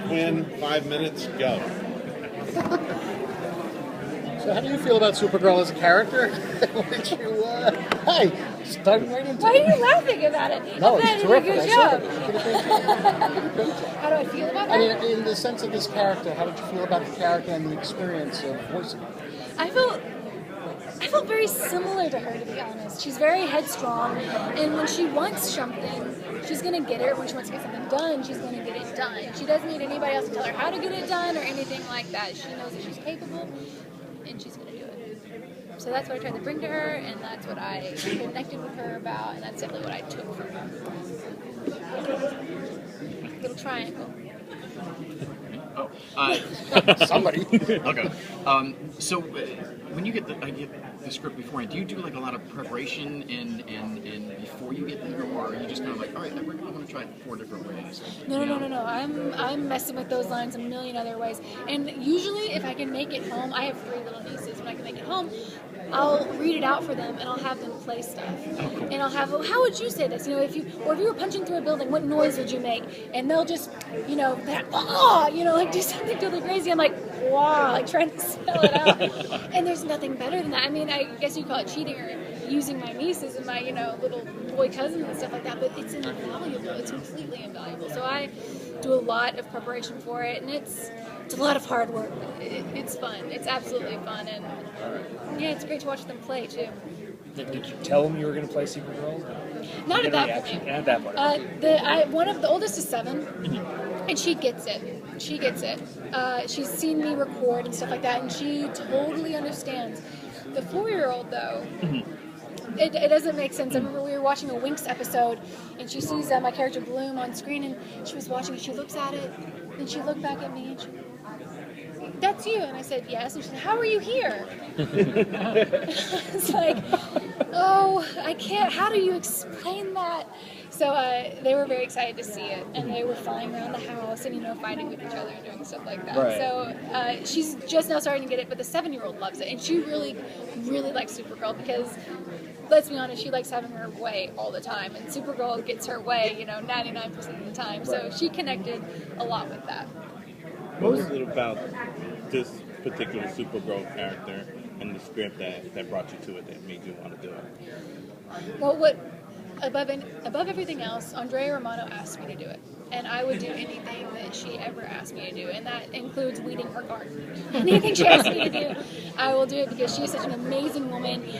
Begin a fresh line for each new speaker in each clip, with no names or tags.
Quinn, 5 minutes, go.
So how do you feel about Supergirl as a character? What did you, hi, just diving right into
Why
it.
are you laughing about it?
No,
I thought
it's
you
terrific.
did a
I
good
saw
job.
it. You did a great job. You did a great job.
How do I feel about
I mean,
that?
in the sense of this character, how did you feel about the character and the experience of voicing it?
I felt very similar to her, to be honest. She's very headstrong, and when she wants something, she's gonna get it. When she wants to get something done, she's gonna get it done. She doesn't need anybody else to tell her how to get it done or anything like that. She knows that she's capable, and she's gonna do it. So that's what I tried to bring to her, and that's what I connected with her about, and that's definitely what I took from her. Little triangle.
Somebody.
Okay. So when you get the script beforehand, do you do like a lot of preparation and before you get there, or are you just kind of like, all right, I'm going to try it 4 different ways?
No. I'm messing with those lines a million other ways. And usually, if I can make it home, I have 3 little nieces. When I can make it home, I'll read it out for them, and I'll have them play stuff. And I'll have, well, how would you say this? If you were punching through a building, what noise would you make? And they'll just, do something totally crazy. I'm like, wow, like trying to spell it out. And there's nothing better than that. I mean, I guess you call it cheating or using my nieces and my, little boy cousins and stuff like that, but it's invaluable. It's completely invaluable. So I do a lot of preparation for it, and it's a lot of hard work. It's fun. It's absolutely fun, and yeah, it's great to watch them play too.
Did you tell them you were going to play Supergirl?
Not at that point.
At that point.
The oldest is 7, and she gets it. She's seen me record and stuff like that, and she totally understands. The 4-year-old, though, it doesn't make sense. I remember we were watching a Winx episode, and she sees my character Bloom on screen, and she was watching it. She looks at it, and she looked back at me, and she, that's you. And I said, yes. And she said, how are you here? It's like, oh, I can't. How do you explain that? So they were very excited to see it, and they were flying around the house and, fighting with each other and doing stuff like that.
Right.
So she's just now starting to get it, but the 7-year-old loves it, and she really, really likes Supergirl because, let's be honest, she likes having her way all the time, and Supergirl gets her way, 99% of the time. So she connected a lot with that.
What was it about this particular Supergirl character and the script that brought you to it that made you want to do it?
Well, above everything else, Andrea Romano asked me to do it. And I would do anything that she ever asked me to do. And that includes weeding her garden. Anything she asks me to do, I will do it because she is such an amazing woman.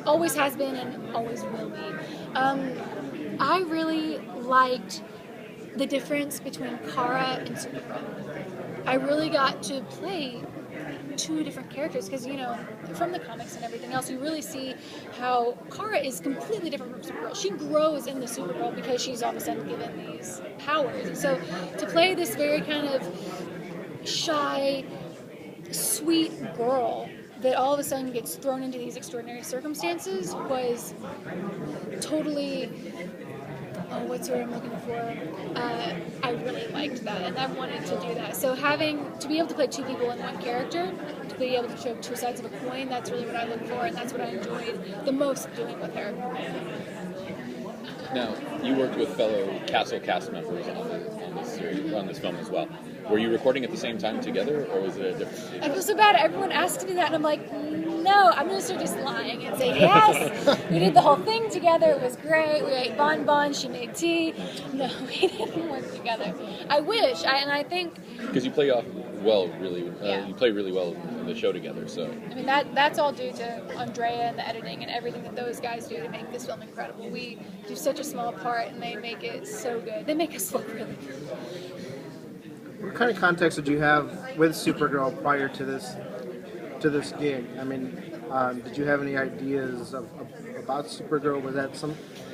Always has been and always will be. I really liked the difference between Kara and Supergirl. I really got to play 2 different characters because, from the comics and everything else, you really see how Kara is completely different from Supergirl. She grows into Supergirl because she's all of a sudden given these powers. And so to play this very kind of shy, sweet girl that all of a sudden gets thrown into these extraordinary circumstances was totally... what's the word I'm looking for? I really liked that, and I wanted to do that. So to be able to play 2 people in one character, to be able to show 2 sides of a coin, that's really what I look for, and that's what I enjoyed the most doing with her.
Now, you worked with fellow Castle cast members on this series, on this film as well. Were you recording at the same time together, or was it a different?
I feel so bad. Everyone asked me that, and I'm like, no, I'm going to start just lying and say, yes, we did the whole thing together. It was great. We ate bonbons. She made tea. No, we didn't work together. I wish, and I think...
Because you play off well, really.
Yeah.
You play really well in the show together, so...
I mean, that's all due to Andrea and the editing and everything that those guys do to make this film incredible. We do such a small part, and they make it so good. They make us look really good.
What kind of context did you have with Supergirl prior to this gig? I mean, did you have any ideas about Supergirl? Was that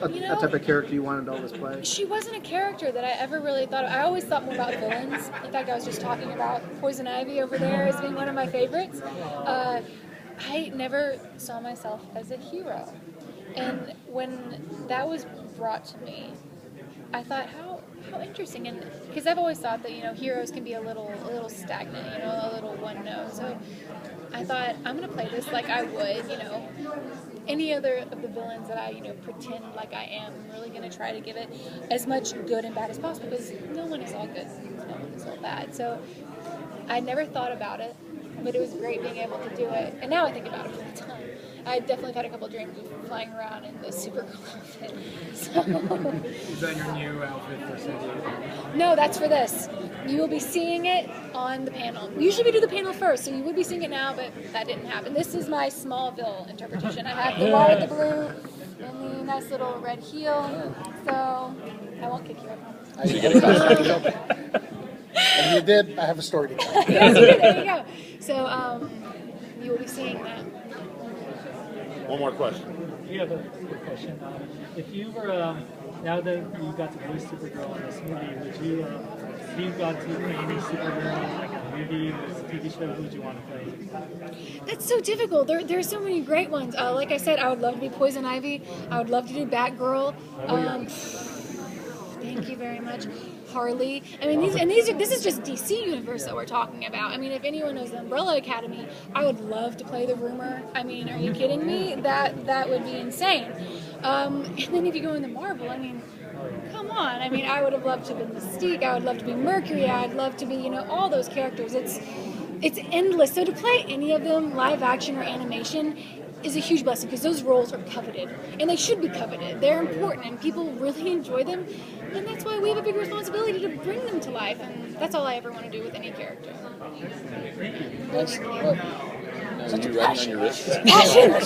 a type of character you wanted to always play?
She wasn't a character that I ever really thought of. I always thought more about villains. In fact, I was just talking about Poison Ivy over there as being one of my favorites. I never saw myself as a hero. And when that was brought to me, I thought, how interesting, and because I've always thought that heroes can be a little stagnant, a little one note. So I thought I'm gonna play this like I would, any other of the villains that I pretend like I am. I'm really gonna try to give it as much good and bad as possible because no one is all good, no one is all bad. So I never thought about it, but it was great being able to do it, and now I think about it all the time. I definitely had a couple of dreams of flying around in the Supergirl outfit. So.
Is that your new outfit for San Diego?
No, that's for this. You will be seeing it on the panel. Usually we do the panel first, so you would be seeing it now, but that didn't happen. This is my Smallville interpretation. I have the ball with the blue and the nice little red heel, so I won't kick you out.
So you get a costume.
And you did. I have a story to tell.
Yes, you did. There you go. So you will be seeing that.
One more question.
You have a quick question. If you were, now that you got to play Supergirl in this movie, would you, if you got to play any Supergirl, like a movie or a TV show, who would you want to play?
That's so difficult. There are so many great ones. Like I said, I would love to be Poison Ivy. I would love to do Batgirl. Thank you very much. Harley. I mean, this is just DC Universe that we're talking about. I mean, if anyone knows the Umbrella Academy, I would love to play the Rumor. I mean, are you kidding me? That would be insane. And then if you go into Marvel, I mean, come on. I mean, I would have loved to be Mystique. I would love to be Mercury. I'd love to be, all those characters. It's endless. So to play any of them, live action or animation, is a huge blessing because those roles are coveted, and they should be coveted. They're important, and people really enjoy them, and that's why we have a big responsibility to bring them to life, and that's all I ever want to do with any character.
That's,
Now, are you writing on your wrist?
Passion!